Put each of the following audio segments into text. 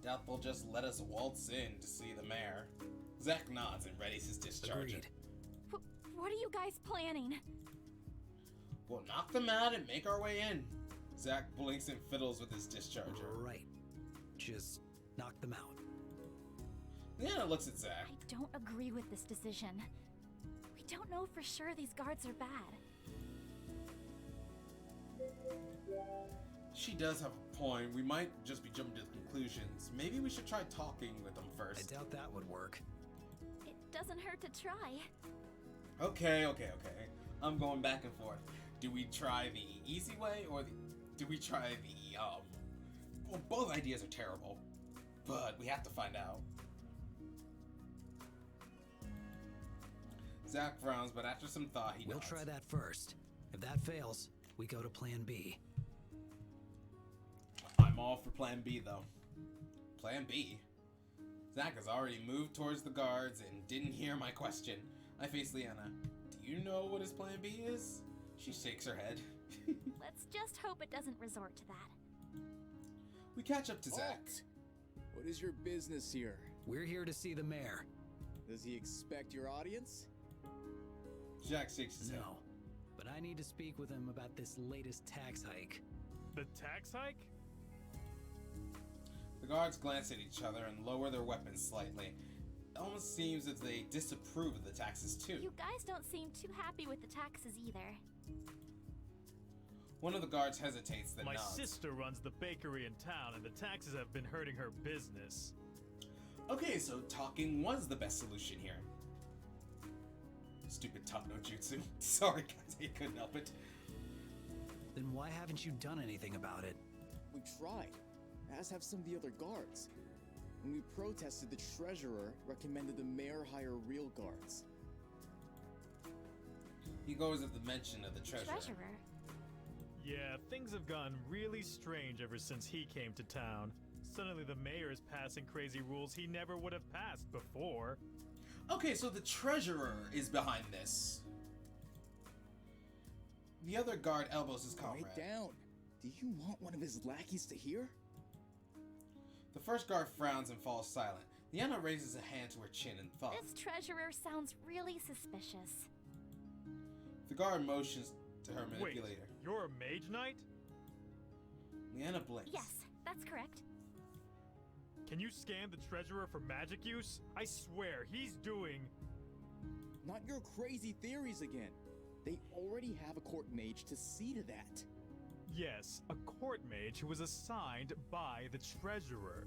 Doubt they'll just let us waltz in to see the mayor. Zack nods and readies his discharger. Agreed. What are you guys planning? We'll knock them out and make our way in. Zack blinks and fiddles with his discharger. Right. Just knock them out. Leanna looks at Zack. I don't agree with this decision. We don't know for sure these guards are bad. She does have a point. We might just be jumping to conclusions. Maybe we should try talking with them I first. doubt that would work. It doesn't hurt to try. Okay. I'm going back and forth. Do we try the easy way or do we try the, well, both ideas are terrible, but we have to find out. Zack frowns, but after some thought, he We'll nods. try that first. If that fails, we go to plan B. I'm all for plan B, though. Plan B? Zack has already moved towards the guards and didn't hear my question. I face Leanna. Do you know what his plan B is? She shakes her head. Let's just hope it doesn't resort to that. We catch up to Zack. Halt! What is your business here? We're here to see the mayor. Does he expect your audience? Zack shakes his head. No. But I need to speak with him about this latest tax hike. The tax hike? The guards glance at each other and lower their weapons slightly. It almost seems as they disapprove of the taxes too. You guys don't seem too happy with the taxes either. One of the guards hesitates, then My nods. sister runs the bakery in town, and the taxes have been hurting her business. Okay, so talking was the best solution here. Stupid top no jutsu. Sorry guys, I couldn't help it. Then why haven't you done anything about it? We tried, as have some of the other guards. When we protested, the treasurer recommended the mayor hire real guards. He goes at the mention of the treasurer. Yeah, things have gone really strange ever since he came to town. Suddenly the mayor is passing crazy rules he never would have passed before. Okay, so the treasurer is behind this. The other guard elbows his comrade. Quiet down. Do you want one of his lackeys to hear? The first guard frowns and falls silent. Leanna raises a hand to her chin and thought. This treasurer sounds really suspicious. The guard motions to her Wait, manipulator. you're a mage knight? Leanna blinks. Yes, that's correct. Can you scan the treasurer for magic use? I swear, he's doing... Not your crazy theories again. They already have a court mage to see to that. Yes, a court mage who was assigned by the treasurer.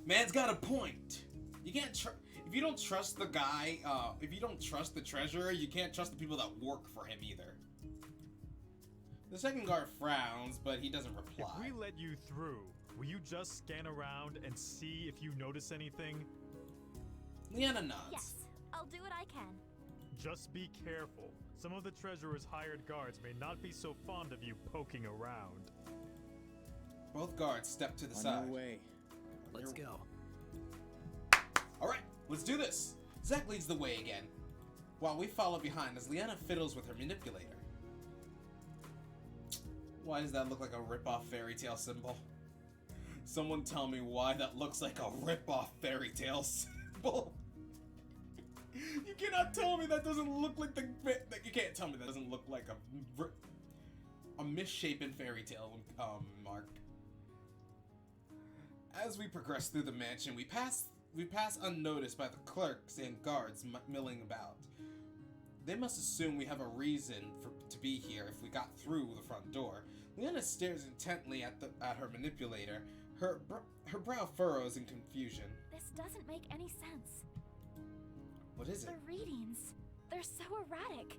Man's got a point. You can't if you don't trust the guy, if you don't trust the treasurer, you can't trust the people that work for him either. The second guard frowns, but he doesn't reply. If we let you through, will you just scan around and see if you notice anything? Leanna nods. Yes, I'll do what I can. Just be careful. Some of the treasurer's hired guards may not be so fond of you poking around. Both guards step to the On side. your way. Let's go. Alright, let's do this. Zack leads the way again, while we follow behind as Leanna fiddles with her manipulator. Why does that look like a rip-off fairy tale symbol? Someone tell me why that looks like a rip-off fairy tale symbol. You cannot tell me that doesn't look like you can't tell me that doesn't look like a misshapen fairy tale, Mark. As we progress through the mansion, we pass unnoticed by the clerks and guards milling about. They must assume we have a reason to be here if we got through the front door. Leanna stares intently at her manipulator. Her brow furrows in confusion. This doesn't make any sense. What is it? The readings, they're so erratic.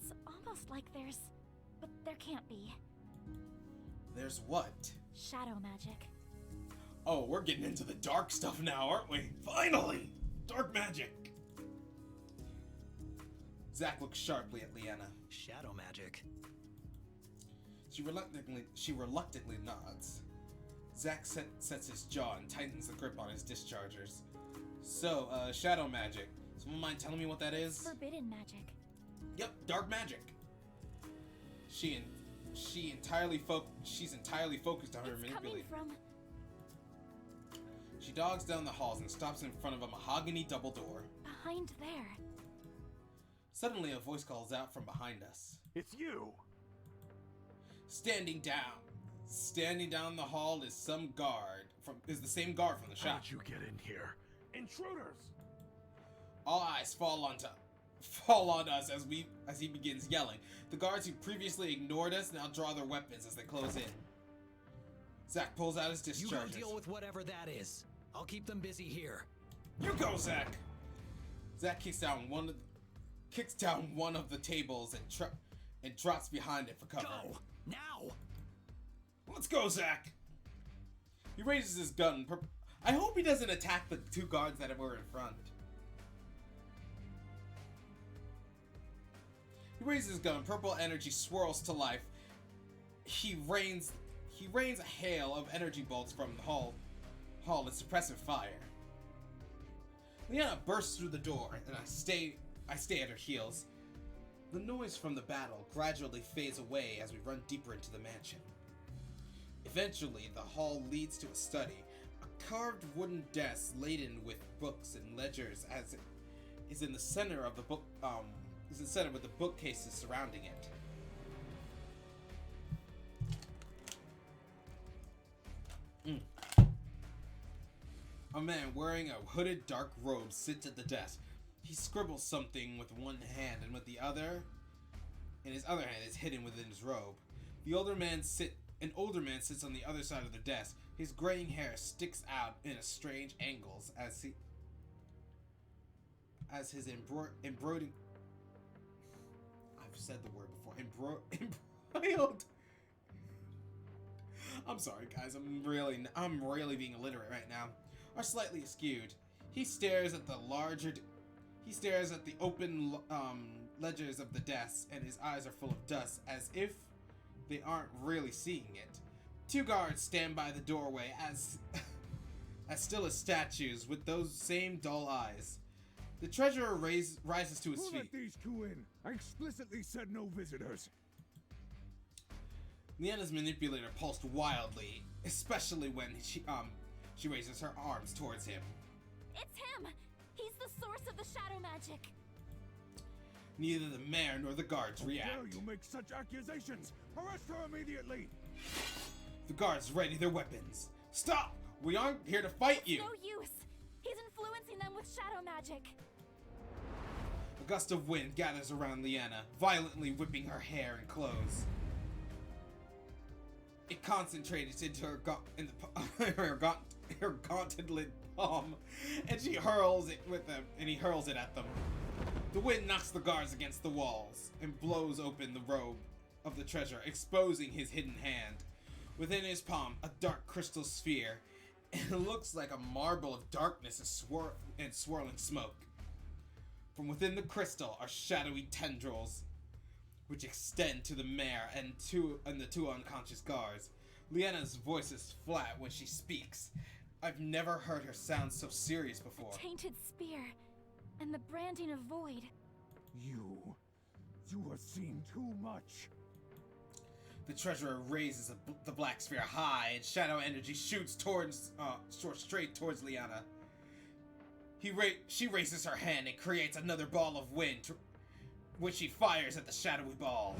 It's almost like but there can't be. There's what? Shadow magic. Oh, we're getting into the dark stuff now, aren't we? Finally! Dark magic! Zack looks sharply at Leanna. Shadow magic. She reluctantly nods. Zack sets his jaw and tightens the grip on his dischargers. So, shadow magic. Someone mind telling me what that is? Forbidden magic. Yep, dark magic. She's entirely focused on her It's coming manipulator. from She dogs down the halls and stops in front of a mahogany double door. Behind there. Suddenly, a voice calls out from behind us. It's you! Standing down. Standing down the hall is some guard. Is the same guard from the shop. How'd you get in here? Intruders! All eyes fall on us as he begins yelling. The guards who previously ignored us now draw their weapons as they close in. Zack pulls out his dischargers. You go deal with whatever that is. I'll keep them busy here. You go, Zack! Zack kicks down one of the tables and drops behind it for cover. Go! Now! Let's go, Zack! He raises his gun. I hope he doesn't attack the two guards that were in front. He raises his gun. Purple energy swirls to life. He rains a hail of energy bolts from the hall and suppressive fire. Liana bursts through the door, and I stay at her heels. The noise from the battle gradually fades away as we run deeper into the mansion. Eventually, the hall leads to a study, a carved wooden desk laden with books and ledgers, as it is in the center of the book. Is in the center with the bookcases surrounding it. A man wearing a hooded dark robe sits at the desk. He scribbles something with one hand, and with the other, and his other hand is hidden within his robe. An older man sits on the other side of the desk. His graying hair sticks out in a strange angles as his embroidered. I've said the word before. Embroiled. I'm sorry, guys. I'm really being illiterate right now. Are slightly askewed. He stares at the open ledgers of the desk, and his eyes are full of dust, as if they aren't really seeing it. Two guards stand by the doorway, as still as statues, with those same dull eyes. The treasurer rises to his Who feet. let these two in? I explicitly said no visitors. Liana's manipulator pulsed wildly, especially when she raises her arms towards him. It's him! He's the source of the shadow magic! Neither the mayor nor the guards react. How dare you make such accusations? Arrest her immediately! The guards ready their weapons. Stop! We aren't here to fight you! No use! He's influencing them with shadow magic! A gust of wind gathers around Liana, violently whipping her hair and clothes. It concentrates into her gauntlet palm, and he hurls it at them. The wind knocks the guards against the walls and blows open the robe of the treasurer, exposing his hidden hand. Within his palm, a dark crystal sphere. It looks like a marble of darkness and swirling smoke. From within the crystal are shadowy tendrils, which extend to the mayor and the two unconscious guards. Liana's voice is flat when she speaks. I've never heard her sound so serious before. A tainted spear, and the branding of void. You have seen too much. The treasurer raises the black sphere high, and shadow energy shoots straight towards Liana. She raises her hand and creates another ball of wind, which she fires at the shadowy ball.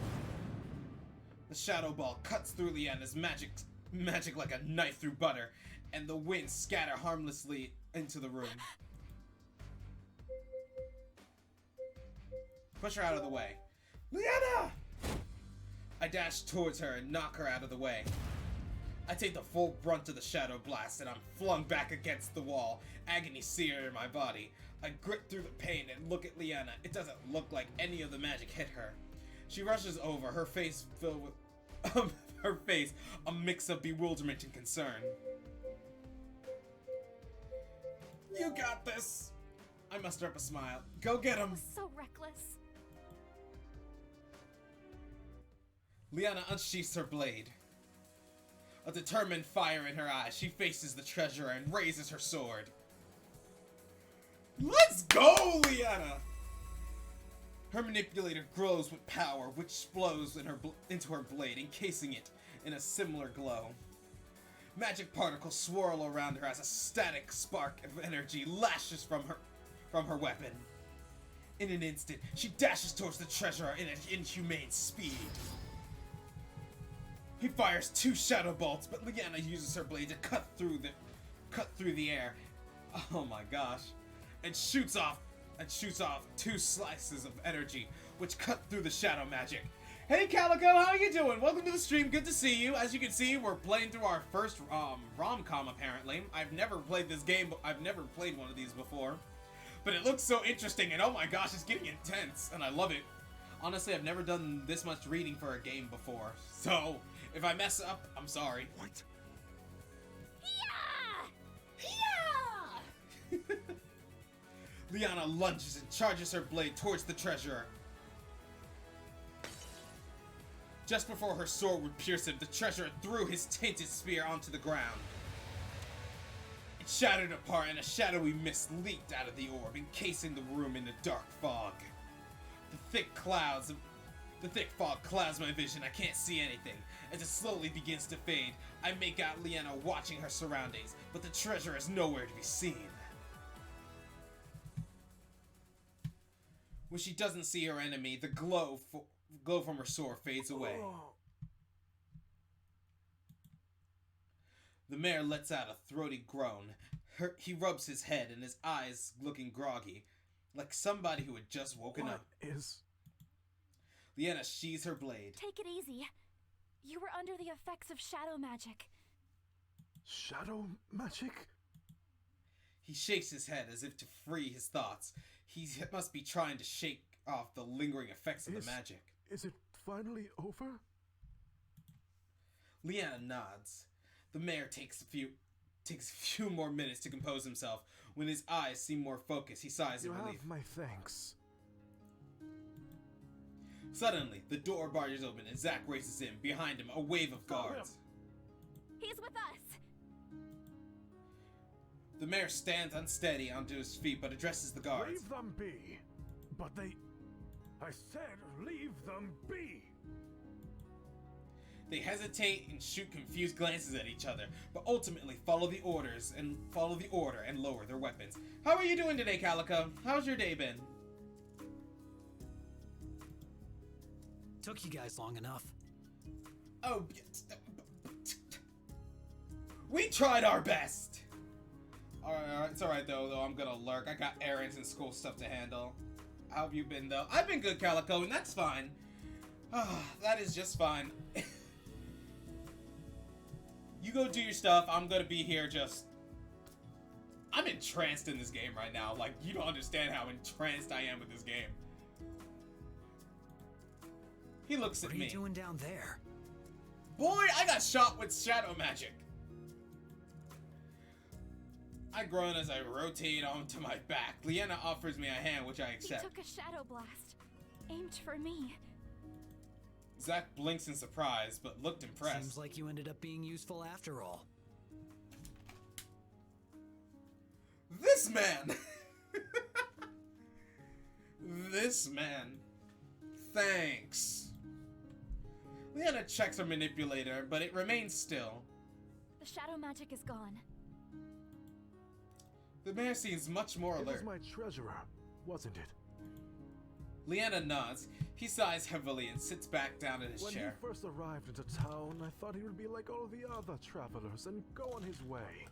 The shadow ball cuts through Liana's magic like a knife through butter, and the winds scatter harmlessly into the room. Push her out of the way. Liana! I dash towards her and knock her out of the way. I take the full brunt of the shadow blast, and I'm flung back against the wall, agony searing my body. I grit through the pain and look at Liana. It doesn't look like any of the magic hit her. She rushes over, her face filled with a mix of bewilderment and concern. You got this! I muster up a smile. Go get him! So reckless. Liana unsheaths her blade. A determined fire in her eyes, she faces the treasurer and raises her sword. Let's go, Liana! Her manipulator glows with power, which flows into her blade, encasing it in a similar glow. Magic particles swirl around her as a static spark of energy lashes from her weapon. In an instant, she dashes towards the treasurer in an inhumane speed. He fires 2 shadow bolts, but Liana uses her blade to cut through the air. Oh my gosh. And shoots off 2 slices of energy, which cut through the shadow magic. Hey Calico, how you doing? Welcome to the stream, good to see you. As you can see, we're playing through our first Rom-Com apparently. I've never played this game, I've never played one of these before. But it looks so interesting, and oh my gosh, it's getting intense, and I love it. Honestly, I've never done this much reading for a game before, so if I mess up, I'm sorry. What? Yeah! Yeah! Liana lunges and charges her blade towards the treasurer. Just before her sword would pierce him, the treasurer threw his tainted spear onto the ground. It shattered apart and a shadowy mist leaked out of the orb, encasing the room in a dark fog. The thick fog clouds my vision. I can't see anything. As it slowly begins to fade, I make out Liana watching her surroundings, but the treasure is nowhere to be seen. When she doesn't see her enemy, the glow from her sword fades away. The mayor lets out a throaty groan. He rubs his head and his eyes looking groggy, like somebody who had just woken up. Liana sheathes her blade. Take it easy. You were under the effects of shadow magic. Shadow magic? He shakes his head as if to free his thoughts. He must be trying to shake off the lingering effects of the magic. Is it finally over? Liana nods. The mayor takes a few more minutes to compose himself. When his eyes seem more focused, he sighs in relief. You have my thanks. Suddenly, the door barges open and Zack races in. Behind him, a wave of guards. He's with us. The mayor stands unsteady onto his feet, but addresses the guards. Leave them be. But I said leave them be. They hesitate and shoot confused glances at each other, but ultimately follow the order and lower their weapons. How are you doing today, Calico? How's your day been? Took you guys long enough. Oh, we tried our best. Alright, it's alright though, I'm gonna lurk. I got errands and school stuff to handle. How have you been though? I've been good, Calico, and that's fine. That is just fine. You go do your stuff. I'm gonna be here I'm entranced in this game right now. Like, you don't understand how entranced I am with this game. He looks at me. What are you doing down there? Boy, I got shot with shadow magic. I groan as I rotate onto my back. Liana offers me a hand, which I accept. He took a shadow blast, aimed for me. Zack blinks in surprise, but looked impressed. Seems like you ended up being useful after all. This man! This man. Thanks. Liana checks her manipulator, but it remains still. The shadow magic is gone. The mayor seems much more alert. It was my treasurer, wasn't it? Liana nods. He sighs heavily and sits back down in his chair. When he first arrived into town, I thought he would be like all the other travelers and go on his way.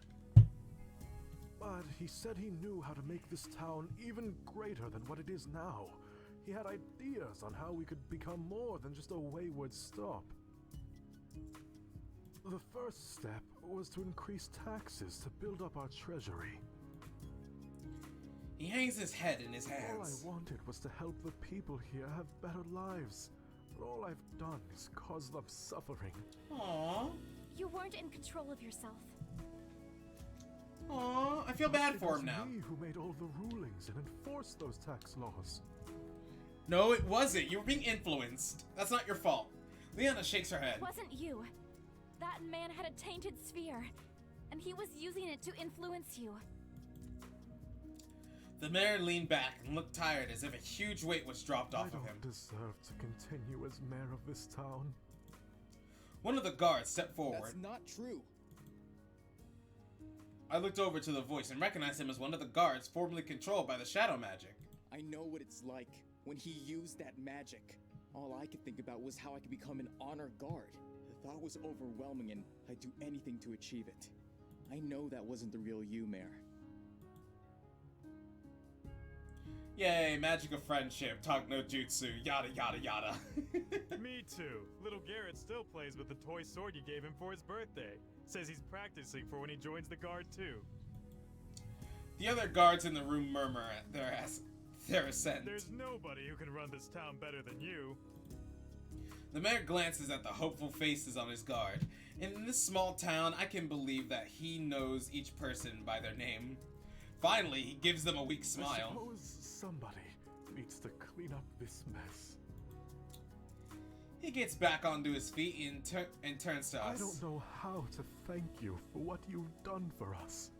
But he said he knew how to make this town even greater than what it is now. He had ideas on how we could become more than just a wayward stop. The first step was to increase taxes to build up our treasury. He hangs his head in his hands. All I wanted was to help the people here have better lives. But all I've done is cause them suffering. Aww. You weren't in control of yourself. Aww, I feel bad for him now. It was me who made all the rulings and enforced those tax laws. No, it wasn't. You were being influenced. That's not your fault. Liana shakes her head. It wasn't you. That man had a tainted sphere, and he was using it to influence you. The mayor leaned back and looked tired as if a huge weight was dropped off of him. I don't deserve to continue as mayor of this town. One of the guards stepped forward. That's not true. I looked over to the voice and recognized him as one of the guards formerly controlled by the shadow magic. I know what it's like when he used that magic. All I could think about was how I could become an honor guard. The thought was overwhelming and I'd do anything to achieve it. I know that wasn't the real you, Mayor. Yay, magic of friendship, talk no jutsu, yada yada yada. Me too. Little Garrett still plays with the toy sword you gave him for his birthday. Says he's practicing for when he joins the guard too. The other guards in the room murmur at their assent. There's nobody who can run this town better than you. The mayor glances at the hopeful faces on his guard. In this small town, I can believe that he knows each person by their name. Finally, he gives them a weak I smile. suppose somebody needs to clean up this mess. He gets back onto his feet and turns to us. I don't know how to thank you for what you've done for us.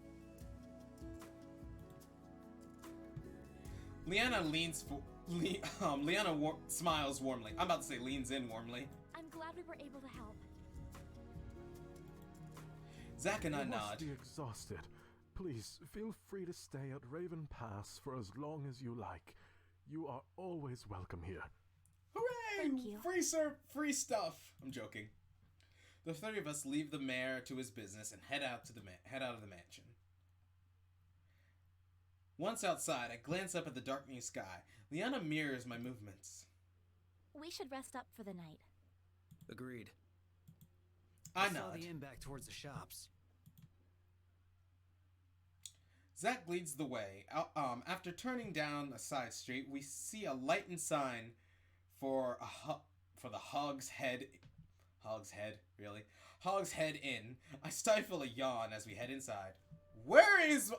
Leanna smiles warmly. I'm about to say leans in warmly. I'm glad we were able to help. Zack and I You must nod. be exhausted. Please feel free to stay at Raven Pass for as long as you like. You are always welcome here. Hooray! Thank you. Free stuff. I'm joking. The three of us leave the mayor to his business and head out of the mansion. Once outside, I glance up at the darkening sky. Liana mirrors my movements. We should rest up for the night. Agreed. I saw nod. the inn back towards the shops. Zack leads the way. After turning down a side street, we see a lightened sign for the Hog's Head Inn. I stifle a yawn as we head inside. Where is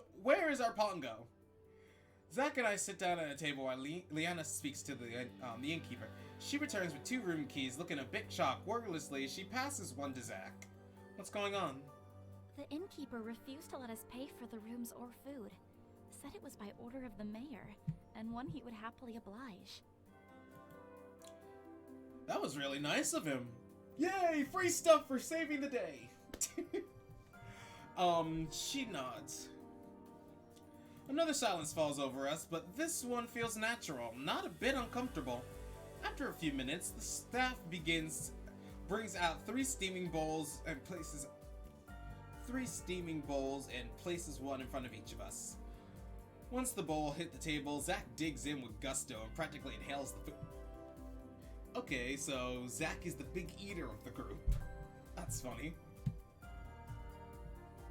our Pongo? Zack and I sit down at a table while Liana speaks to the innkeeper. She returns with 2 room keys, looking a bit shocked. Wordlessly, she passes one to Zack. What's going on? The innkeeper refused to let us pay for the rooms or food. Said it was by order of the mayor, and one he would happily oblige. That was really nice of him. Yay, free stuff for saving the day. She nods. Another silence falls over us, but this one feels natural, not a bit uncomfortable. After a few minutes, the staff brings out 3 steaming bowls and places one in front of each of us. Once the bowl hit the table, Zack digs in with gusto and practically inhales the food. Okay, so Zack is the big eater of the group. That's funny.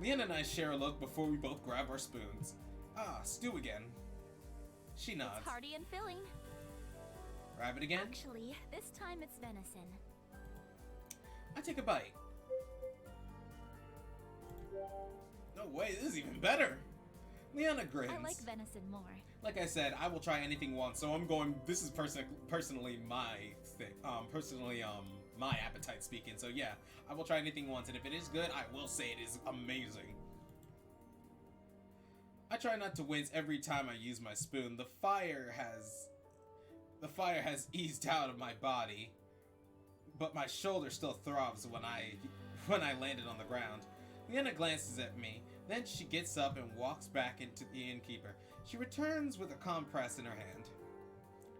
Leanna and I share a look before we both grab our spoons. Ah, stew again. She nods. It's hearty and filling. Grab it again? Actually, this time it's venison. I take a bite. No way, this is even better. Leanna grins. I like venison more. Like I said, I will try anything once, so I'm going. This is personally my thing. My appetite speaking. So yeah, I will try anything once, and if it is good, I will say it is amazing. I try not to wince every time I use my spoon. The fire has eased out of my body, but my shoulder still throbs when I landed on the ground. Leanna glances at me, then she gets up and walks back into the innkeeper. She returns with a compress in her hand.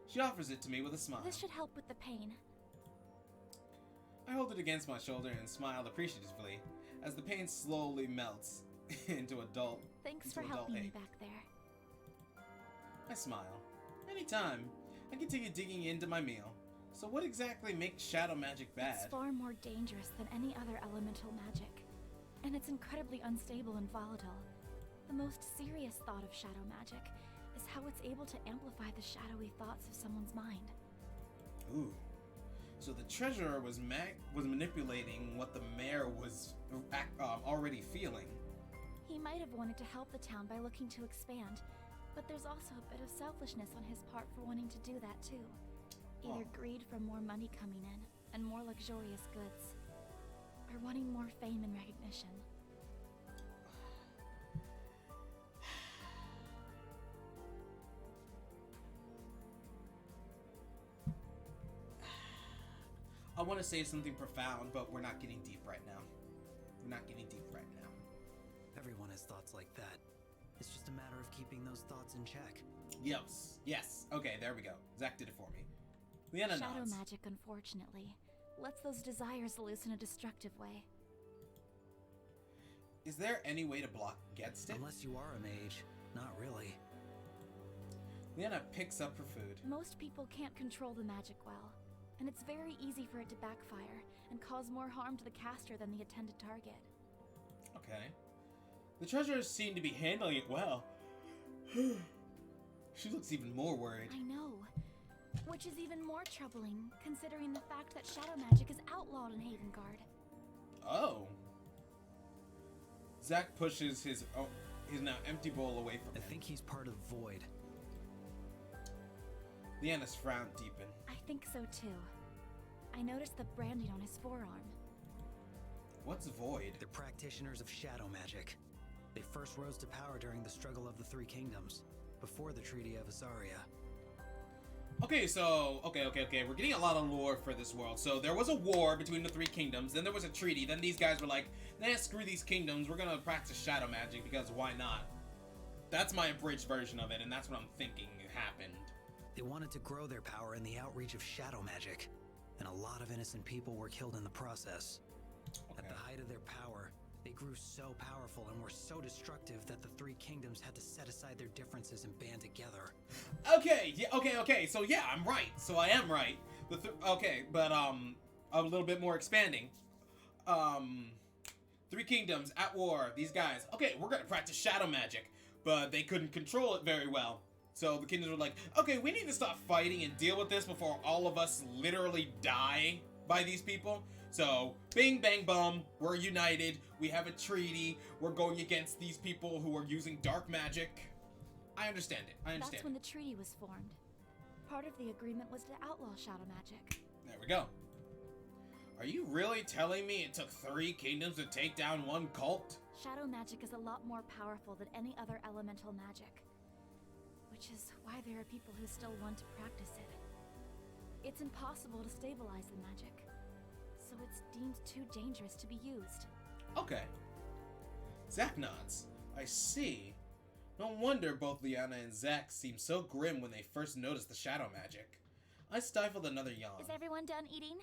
She offers it to me with a smile. This should help with the pain. I hold it against my shoulder and smile appreciatively as the pain slowly melts into a dull Thanks into for a dull helping me ache. back there. I smile. Anytime. I continue digging into my meal. So what exactly makes shadow magic bad? It's far more dangerous than any other elemental magic. And it's incredibly unstable and volatile. The most serious thought of shadow magic is how it's able to amplify the shadowy thoughts of someone's mind. Ooh. So the treasurer was manipulating what the mayor was already feeling. He might have wanted to help the town by looking to expand, but there's also a bit of selfishness on his part for wanting to do that too. Either greed for more money coming in and more luxurious goods, or wanting more fame and recognition. I want to say something profound, but we're not getting deep right now. Everyone has thoughts like that. It's just a matter of keeping those thoughts in check. Yes. Yes. Okay, there we go. Zack did it for me. Leanna Shadow nods. magic, unfortunately, lets those desires loose in a destructive way. Is there any way to block against it? Unless you are a mage. Not really. Leanna picks up her food. Most people can't control the magic well, and it's very easy for it to backfire and cause more harm to the caster than the intended target. Okay. The treasurers seem to be handling it well. She looks even more worried. I know. Which is even more troubling, considering the fact that shadow magic is outlawed in Havengard. Oh. Zack pushes his now empty bowl away from I him. think he's part of Void. Leanna's frown deepened. I think so too. I noticed the branding on his forearm. What's Void? They're practitioners of shadow magic. They first rose to power during the struggle of the Three Kingdoms, before the Treaty of Azaria. Okay, so, okay, we're getting a lot of lore for this world. So there was a war between the Three Kingdoms, then there was a treaty, then these guys were like, nah, screw these kingdoms, we're gonna practice shadow magic because why not? That's my abridged version of it, and that's what I'm thinking happened. They wanted to grow their power in the outreach of shadow magic, and a lot of innocent people were killed in the process. Okay. At the height of their power, they grew so powerful and were so destructive that the Three Kingdoms had to set aside their differences and band together. Okay, yeah, okay, so yeah, I'm right. So I am right. Okay, but a little bit more expanding. Three Kingdoms at war, these guys. Okay, we're gonna practice shadow magic, but they couldn't control it very well. So the kingdoms were like, okay, we need to stop fighting and deal with this before all of us literally die by these people. So, bing, bang, boom, we're united, we have a treaty, we're going against these people who are using dark magic. I understand it, That's when the treaty was formed. Part of the agreement was to outlaw shadow magic. There we go. Are you really telling me it took 3 kingdoms to take down one cult? Shadow magic is a lot more powerful than any other elemental magic. Which is why there are people who still want to practice it. It's impossible to stabilize the magic, so it's deemed too dangerous to be used. Okay. Zack nods. I see. No wonder both Liana and Zack seemed so grim when they first noticed the shadow magic. I stifled another yawn. Is everyone done eating?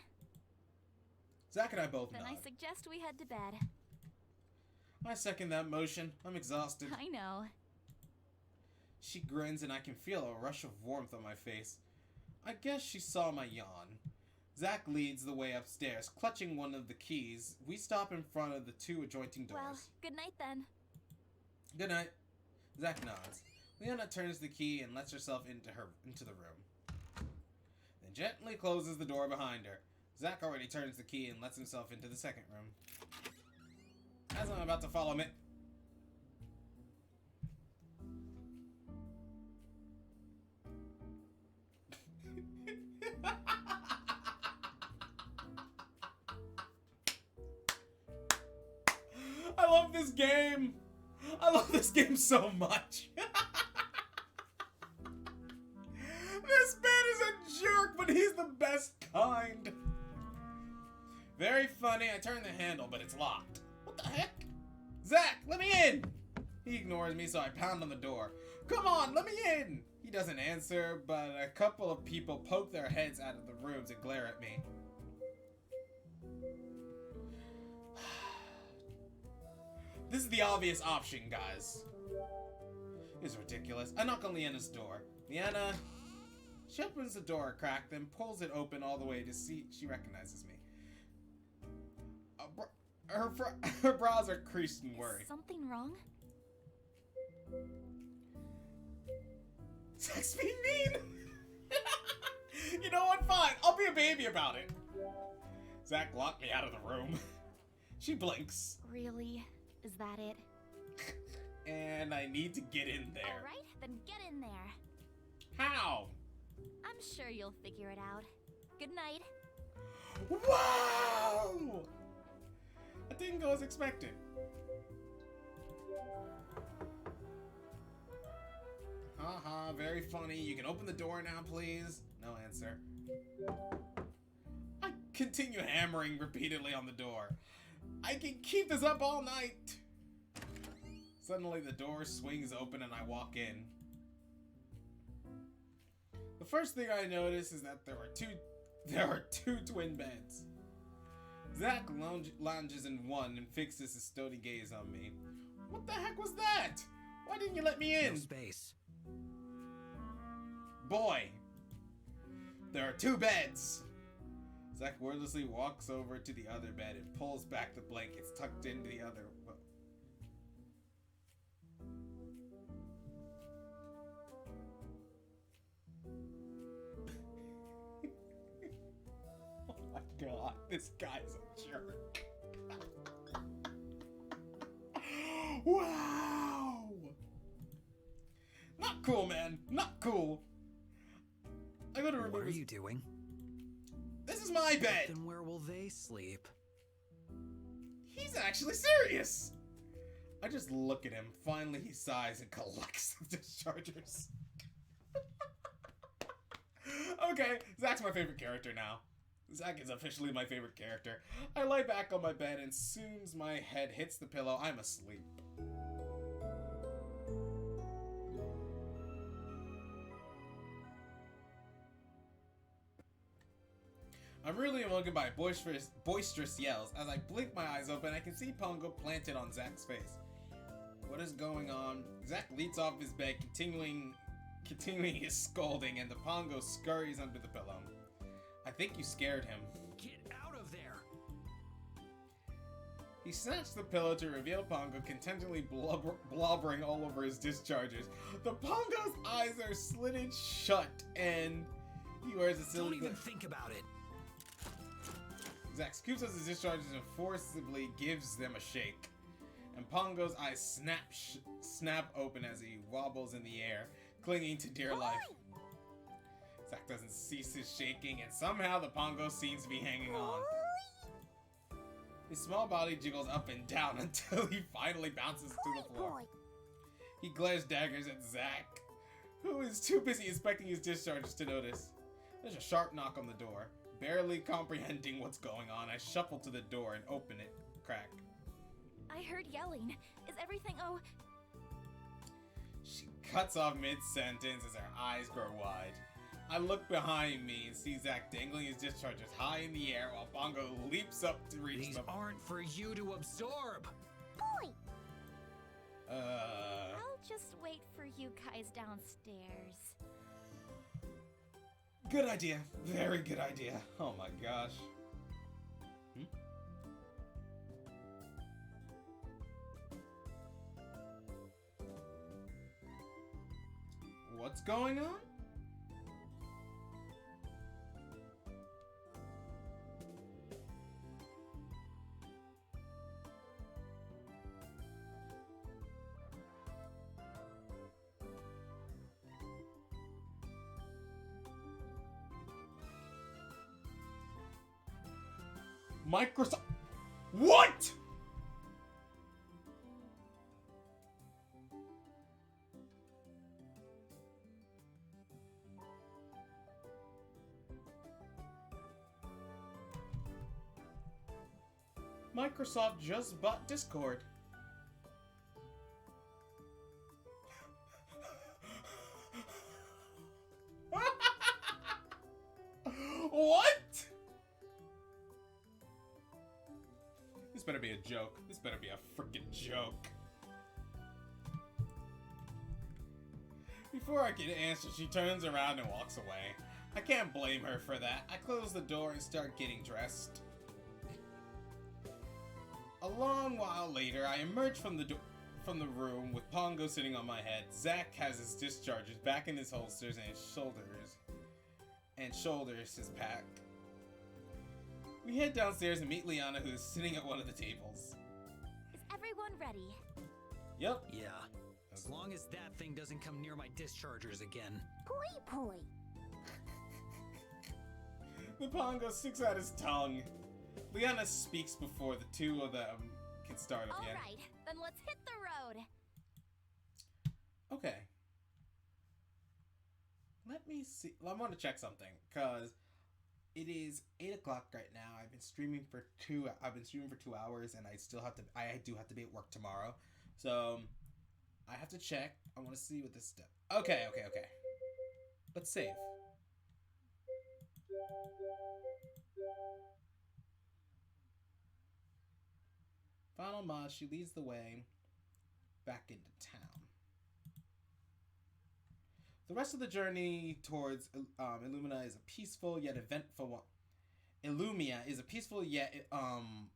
Zack and I both Then nod. I suggest we head to bed. I second that motion. I'm exhausted. I know. She grins and I can feel a rush of warmth on my face. I guess she saw my yawn. Zack leads the way upstairs, clutching one of the keys. We stop in front of the 2 adjoining doors. Well, good night then. Good night. Zack nods. Leona turns the key and lets herself into the room. Then gently closes the door behind her. Zack already turns the key and lets himself into the second room. As I'm about to follow him. I love this game. I love this game so much. This man is a jerk, but he's the best kind. Very funny. I turn the handle, but it's locked. What the heck? Zack, let me in. He ignores me, so I pound on the door. Come on, let me in. He doesn't answer, but a couple of people poke their heads out of the rooms and glare at me. This is the obvious option, guys. It's ridiculous. I knock on Leanna's door. Leanna, she opens the door a crack, then pulls it open all the way to see she recognizes me. Her brows are creased in worry. Is something wrong? Zack's being mean! You know what? Fine. I'll be a baby about it. Zack locked me out of the room. She blinks. Really? Is that it? And I need to get in there. Alright, then get in there. How? I'm sure you'll figure it out. Good night. Wow! That didn't go as expected. Haha, very funny. You can open the door now, please. No answer. I continue hammering repeatedly on the door. I can keep this up all night. Suddenly the door swings open and I walk in. The first thing I notice is that there are two twin beds. Zack lounges in one and fixes his stony gaze on me. What the heck was that? Why didn't you let me in? No space. Boy, there are two beds. Zack wordlessly walks over to the other bed and pulls back the blankets tucked into the other. Oh my god, this guy's a jerk. Wow! Not cool, man. Not cool. I gotta remember. What are you doing? This is my bed! Then where will they sleep? He's actually serious! I just look at him. Finally, he sighs and collects the dischargers. Okay, Zack's my favorite character now. Zack is officially my favorite character. I lie back on my bed, and soon as my head hits the pillow, I'm asleep. I'm really awoken by boisterous yells. As I blink my eyes open, I can see Pongo planted on Zack's face. What is going on? Zack leaps off his bed, continuing his scolding, and the Pongo scurries under the pillow. I think you scared him. Get out of there! He snatched the pillow to reveal Pongo contentedly blobbering all over his discharges. The Pongo's eyes are slitted shut, and he wears a silly... Don't even think about it! Zack scoops up his discharges and forcibly gives them a shake. And Pongo's eyes snap open as he wobbles in the air, clinging to dear life. Zack doesn't cease his shaking, and somehow the Pongo seems to be hanging on. His small body jiggles up and down until he finally bounces to the floor. He glares daggers at Zack, who is too busy inspecting his discharges to notice. There's a sharp knock on the door. Barely comprehending what's going on, I shuffle to the door and open it. Crack. I heard yelling. Is everything oh? She cuts off mid-sentence as her eyes grow wide. I look behind me and see Zack dangling his discharges high in the air while Pongo leaps up to reach These them. aren't for you to absorb! Boy! I'll just wait for you guys downstairs. Good idea. Very good idea. Oh my gosh. What's going on? Microsoft. What? Microsoft just bought Discord. What? This better be a joke. This better be a freaking joke. Before I can answer, she turns around and walks away. I can't blame her for that. I close the door and start getting dressed. A long while later, I emerge from the room with Pongo sitting on my head. Zack has his discharges back in his holsters and shoulders his pack. We head downstairs and meet Liana, who is sitting at one of the tables. Is everyone ready? Yep. Yeah. As long as that thing doesn't come near my dischargers again. Poi. The Pongo sticks out his tongue. Liana speaks before the two of them can start again. Alright, then let's hit the road. Okay. Let me see. I want to check something, because it is 8 o'clock right now. I've been streaming for 2 hours, and I do have to be at work tomorrow. So I have to check. I want to see what this step. Okay. Let's save. Final mod, she leads the way back into town. The rest of the journey towards Illumia is a peaceful yet eventful one. Illumia is a peaceful yet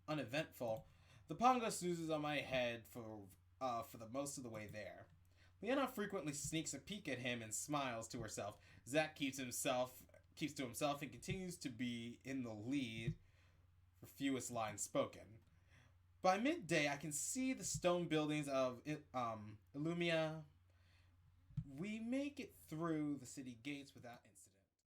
uneventful. The pongo snoozes on my head for the most of the way there. Leanna frequently sneaks a peek at him and smiles to herself. Zack keeps to himself and continues to be in the lead for fewest lines spoken. By midday, I can see the stone buildings of Illumia. We make it through the city gates without